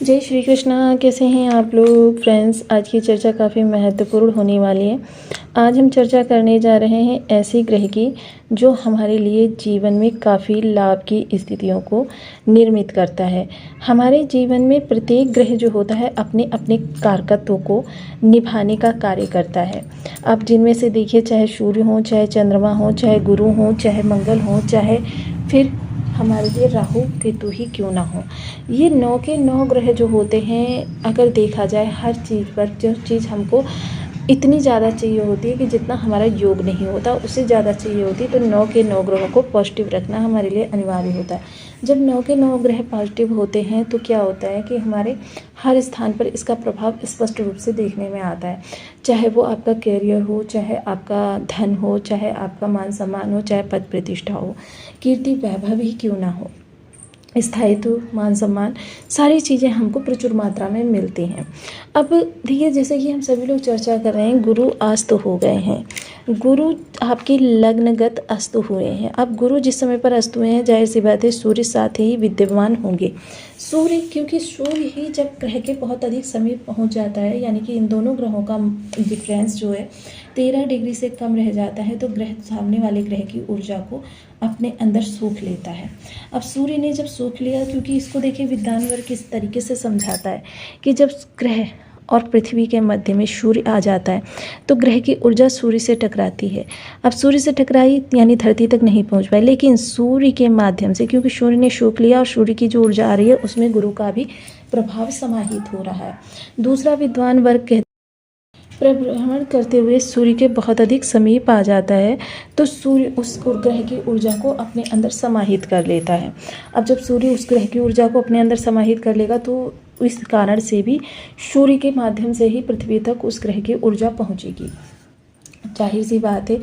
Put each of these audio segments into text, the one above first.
जय श्री कृष्णा। कैसे हैं आप लोग फ्रेंड्स। आज की चर्चा काफ़ी महत्वपूर्ण होने वाली है। आज हम चर्चा करने जा रहे हैं ऐसी ग्रह की जो हमारे लिए जीवन में काफ़ी लाभ की स्थितियों को निर्मित करता है। हमारे जीवन में प्रत्येक ग्रह जो होता है अपने अपने कारकत्वों को निभाने का कार्य करता है। अब जिनमें से देखिए, चाहे सूर्य हो, चाहे चंद्रमा हो, चाहे गुरु हो, चाहे मंगल हो, चाहे फिर हमारे लिए राहु केतु ही क्यों ना हो, ये 9 के 9 ग्रह जो होते हैं, अगर देखा जाए हर चीज़ पर जो चीज़ हमको इतनी ज़्यादा चाहिए होती है कि जितना हमारा योग नहीं होता उससे ज़्यादा चाहिए होती है, तो 9 के 9 ग्रहों को पॉजिटिव रखना हमारे लिए अनिवार्य होता है। जब 9 के 9 ग्रह पॉजिटिव होते हैं तो क्या होता है कि हमारे हर स्थान पर इसका प्रभाव स्पष्ट रूप से देखने में आता है। चाहे वो आपका कैरियर हो, चाहे आपका धन हो, चाहे आपका मान सम्मान हो, चाहे पद प्रतिष्ठा हो, कीर्ति वैभव ही क्यों ना हो, स्थायित्व, मान सम्मान, सारी चीज़ें हमको प्रचुर मात्रा में मिलती हैं। अब देखिए, जैसे कि हम सभी लोग चर्चा कर रहे हैं, गुरु अस्त हो गए हैं। गुरु आपके लग्नगत अस्त हुए हैं। अब गुरु जिस समय पर अस्त हुए हैं, जाहिर सी बात है सूर्य साथ ही विद्यमान होंगे। सूर्य, क्योंकि सूर्य ही जब ग्रह के बहुत अधिक समीप पहुंच जाता है, यानी कि इन दोनों ग्रहों का डिफरेंस जो है 13 डिग्री से कम रह जाता है, तो ग्रह सामने वाले ग्रह की ऊर्जा को अपने अंदर सूख लेता है। अब सूर्य ने जब सूख लिया, क्योंकि इसको देखिए विद्वान वर्ग किस तरीके से समझाता है कि जब ग्रह और पृथ्वी के मध्य में सूर्य आ जाता है तो ग्रह की ऊर्जा सूर्य से टकराती है। अब सूर्य से टकराई यानी धरती तक नहीं पहुंच पाई, लेकिन सूर्य के माध्यम से, क्योंकि सूर्य ने सूख लिया और सूर्य की जो ऊर्जा आ रही है उसमें गुरु का भी प्रभाव समाहित हो रहा है। दूसरा विद्वान वर्ग कहते परिभ्रमण करते हुए सूर्य के बहुत अधिक समीप आ जाता है, तो सूर्य उस ग्रह की ऊर्जा को अपने अंदर समाहित कर लेता है। अब जब सूर्य उस ग्रह की ऊर्जा को अपने अंदर समाहित कर लेगा तो इस कारण से भी सूर्य के माध्यम से ही पृथ्वी तक उस ग्रह की ऊर्जा पहुंचेगी। जाहिर सी बात है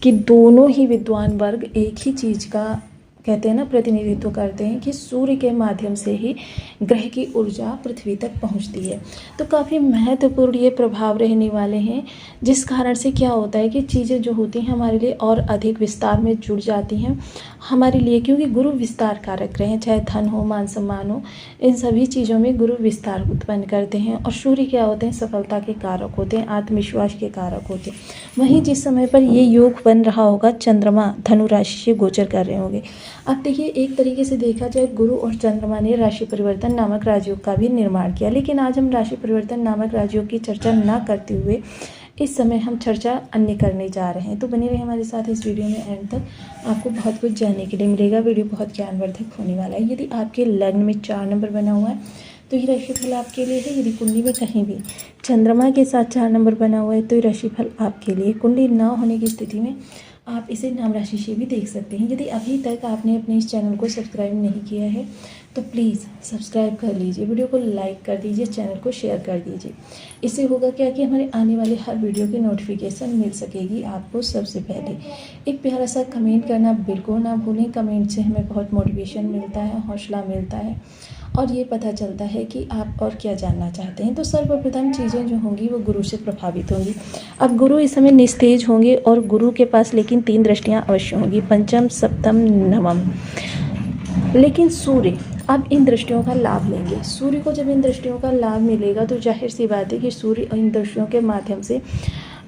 कि दोनों ही विद्वान वर्ग एक ही चीज़ का कहते हैं ना, प्रतिनिधित्व करते हैं कि सूर्य के माध्यम से ही ग्रह की ऊर्जा पृथ्वी तक पहुंचती है। तो काफ़ी महत्वपूर्ण ये प्रभाव रहने वाले हैं, जिस कारण से क्या होता है कि चीज़ें जो होती हैं हमारे लिए और अधिक विस्तार में जुड़ जाती हैं हमारे लिए, क्योंकि गुरु विस्तार कारक ग्रह हैं। चाहे धन हो, मान सम्मान हो, इन सभी चीज़ों में गुरु विस्तार उत्पन्न करते हैं। और सूर्य क्या होते हैं, सफलता के कारक होते हैं, आत्मविश्वास के कारक होते हैं। वहीं जिस समय पर ये योग बन रहा होगा, चंद्रमा धनु राशि से गोचर कर रहे होंगे। अब देखिए, एक तरीके से देखा जाए गुरु और चंद्रमा ने राशि परिवर्तन नामक राजयोग का भी निर्माण किया, लेकिन आज हम राशि परिवर्तन नामक राजयोग की चर्चा ना करते हुए इस समय हम चर्चा अन्य करने जा रहे हैं। तो बने रहे हमारे साथ इस वीडियो में एंड तक, आपको बहुत कुछ जानने के लिए मिलेगा। वीडियो बहुत ज्ञानवर्धक होने वाला है। यदि आपके लग्न में 4 नंबर बना हुआ है तो ये राशिफल आपके लिए है। यदि कुंडली में कहीं भी चंद्रमा के साथ 4 नंबर बना हुआ है तो ये राशिफल आपके लिए। कुंडली ना होने की स्थिति में आप इसे नाम राशि से भी देख सकते हैं। यदि अभी तक आपने अपने इस चैनल को सब्सक्राइब नहीं किया है तो प्लीज़ सब्सक्राइब कर लीजिए, वीडियो को लाइक कर दीजिए, चैनल को शेयर कर दीजिए। इससे होगा क्या कि हमारे आने वाले हर वीडियो की नोटिफिकेशन मिल सकेगी आपको सबसे पहले। एक प्यारा सा कमेंट करना बिल्कुल ना भूलें। कमेंट से हमें बहुत मोटिवेशन मिलता है, हौसला मिलता है और ये पता चलता है कि आप और क्या जानना चाहते हैं। तो सर्वप्रथम चीज़ें जो होंगी वो गुरु से प्रभावित होंगी। अब गुरु इस समय निस्तेज होंगे और गुरु के पास लेकिन 3 दृष्टियाँ अवश्य होंगी, पंचम, सप्तम, नवम। लेकिन सूर्य अब इन दृष्टियों का लाभ लेंगे। सूर्य को जब इन दृष्टियों का लाभ मिलेगा तो जाहिर सी बात है कि सूर्य इन दृष्टियों के माध्यम से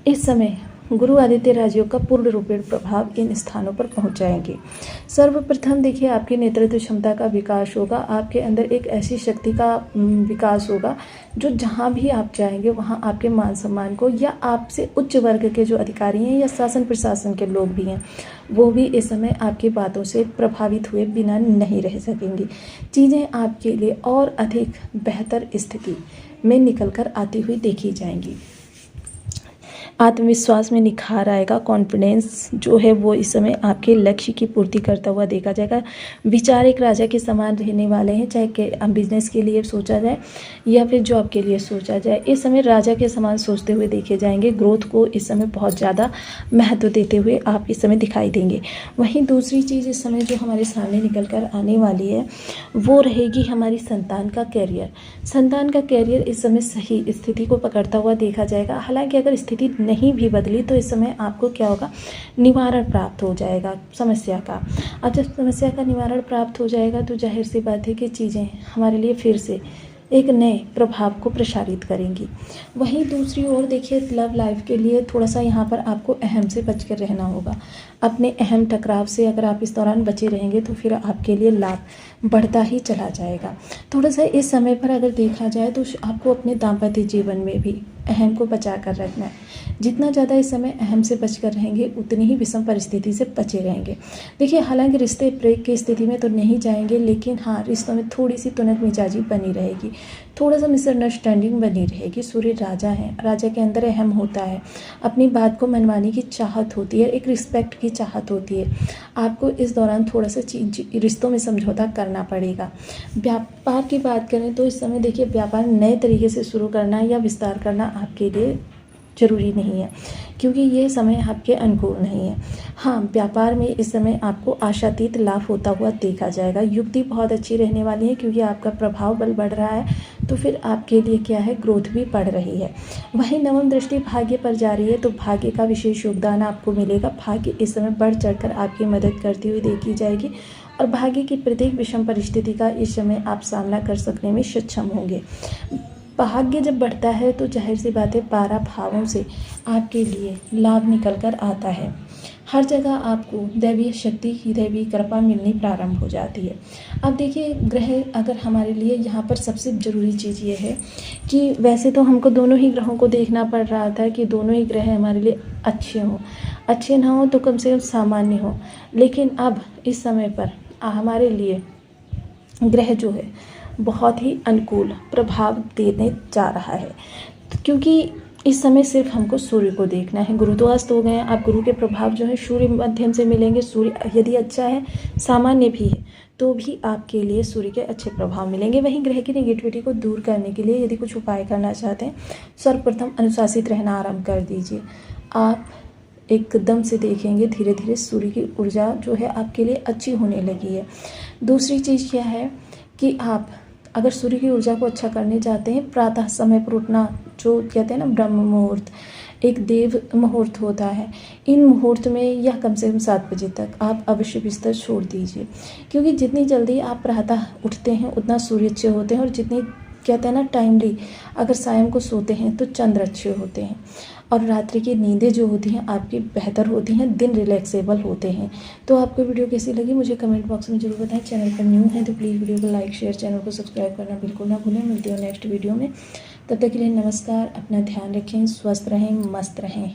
इस समय गुरु आदित्य राजयोग का पूर्ण रूपेण प्रभाव इन स्थानों पर पहुंच जाएंगे। सर्वप्रथम देखिए, आपकी नेतृत्व क्षमता का विकास होगा। आपके अंदर एक ऐसी शक्ति का विकास होगा जो जहां भी आप जाएंगे वहां आपके मान सम्मान को, या आपसे उच्च वर्ग के जो अधिकारी हैं या शासन प्रशासन के लोग भी हैं, वो भी इस समय आपकी बातों से प्रभावित हुए बिना नहीं रह सकेंगी। चीज़ें आपके लिए और अधिक बेहतर स्थिति में निकल कर आती हुई देखी जाएंगी। आत्मविश्वास में निखार आएगा। कॉन्फिडेंस जो है वो इस समय आपके लक्ष्य की पूर्ति करता हुआ देखा जाएगा। विचार एक राजा के समान रहने वाले हैं, चाहे बिजनेस के लिए सोचा जाए या फिर जॉब के लिए सोचा जाए। इस समय राजा के समान सोचते हुए देखे जाएंगे। ग्रोथ को इस समय बहुत ज़्यादा महत्व देते हुए आप इस समय दिखाई देंगे। वहीं दूसरी चीज़ इस समय जो हमारे सामने निकल कर आने वाली है वो रहेगी हमारी संतान का कैरियर। संतान का कैरियर इस समय सही स्थिति को पकड़ता हुआ देखा जाएगा। हालांकि अगर स्थिति नहीं भी बदली तो इस समय आपको क्या होगा, निवारण प्राप्त हो जाएगा समस्या का। अब जब समस्या का निवारण प्राप्त हो जाएगा तो जाहिर सी बात है कि चीज़ें हमारे लिए फिर से एक नए प्रभाव को प्रसारित करेंगी। वहीं दूसरी ओर देखिए लव लाइफ के लिए थोड़ा सा यहाँ पर आपको अहम से बच कर रहना होगा। अपने अहम टकराव से अगर आप इस दौरान बचे रहेंगे तो फिर आपके लिए लाभ बढ़ता ही चला जाएगा। थोड़ा सा इस समय पर अगर देखा जाए तो आपको अपने दाम्पत्य जीवन में भी अहम को बचा कर रखना है। जितना ज़्यादा इस समय अहम से बचकर रहेंगे उतनी ही विषम परिस्थिति से बचे रहेंगे। देखिए हालांकि रिश्ते ब्रेक की स्थिति में तो नहीं जाएंगे, लेकिन हाँ रिश्तों में थोड़ी सी तुनक मिजाजी बनी रहेगी, थोड़ा सा मिसअंडरस्टैंडिंग बनी रहेगी। सूर्य राजा है, राजा के अंदर अहम होता है, अपनी बात को मनवाने की चाहत होती है, एक रिस्पेक्ट की चाहत होती है। आपको इस दौरान थोड़ा सा रिश्तों में समझौता करना पड़ेगा। व्यापार की बात करें तो इस समय देखिए व्यापार नए तरीके से शुरू करना या विस्तार करना आपके लिए ज़रूरी नहीं है, क्योंकि ये समय आपके अनुकूल नहीं है। हाँ व्यापार में इस समय आपको आशातीत लाभ होता हुआ देखा जाएगा। युक्ति बहुत अच्छी रहने वाली है, क्योंकि आपका प्रभाव बल बढ़ रहा है, तो फिर आपके लिए क्या है ग्रोथ भी बढ़ रही है। वहीं नवम दृष्टि भाग्य पर जा रही है, तो भाग्य का विशेष योगदान आपको मिलेगा। भाग्य इस समय बढ़ चढ़कर आपकी मदद करती हुई देखी जाएगी और भाग्य की प्रत्येक विषम परिस्थिति का इस समय आप सामना कर सकने में सक्षम होंगे। भाग्य जब बढ़ता है तो जाहिर सी बात है 12 भावों से आपके लिए लाभ निकल कर आता है। हर जगह आपको दैवीय शक्ति की दैवीय कृपा मिलनी प्रारंभ हो जाती है। अब देखिए ग्रह अगर हमारे लिए यहाँ पर सबसे ज़रूरी चीज़ ये है कि वैसे तो हमको दोनों ही ग्रहों को देखना पड़ रहा था कि दोनों ही ग्रह हमारे लिए अच्छे हों, अच्छे ना हो तो कम से कम सामान्य हो, लेकिन अब इस समय पर हमारे लिए ग्रह जो है बहुत ही अनुकूल प्रभाव देने जा रहा है, क्योंकि इस समय सिर्फ हमको सूर्य को देखना है। गुरु तो अस्त हो गए हैं, अब गुरु के प्रभाव जो है सूर्य माध्यम से मिलेंगे। सूर्य यदि अच्छा है, सामान्य भी है, तो भी आपके लिए सूर्य के अच्छे प्रभाव मिलेंगे। वहीं ग्रह की नेगेटिविटी को दूर करने के लिए यदि कुछ उपाय करना चाहते हैं, सर्वप्रथम अनुशासित रहना आरंभ कर दीजिए। आप एकदम से देखेंगे धीरे धीरे सूर्य की ऊर्जा जो है आपके लिए अच्छी होने लगी है। दूसरी चीज़ क्या है कि आप अगर सूर्य की ऊर्जा को अच्छा करने चाहते हैं, प्रातः समय पर उठना, जो कहते हैं ना ब्रह्म मुहूर्त, एक देव मुहूर्त होता है। इन मुहूर्त में या कम से कम 7 बजे तक आप अवश्य बिस्तर छोड़ दीजिए, क्योंकि जितनी जल्दी आप प्रातः उठते हैं उतना सूर्य अच्छे होते हैं, और जितनी कहते हैं ना टाइमली अगर सायं को सोते हैं तो चंद्र अच्छे होते हैं, और रात्रि की नींदें जो होती हैं आपकी बेहतर होती हैं, दिन रिलैक्सेबल होते हैं। तो आपको वीडियो कैसी लगी मुझे कमेंट बॉक्स में जरूर बताएं। चैनल पर न्यू है तो प्लीज़ वीडियो को लाइक शेयर, चैनल को सब्सक्राइब करना बिल्कुल ना भूलें। मिलती हूँ नेक्स्ट वीडियो में, तब तक के लिए नमस्कार। अपना ध्यान रखें, स्वस्थ रहें, मस्त रहें।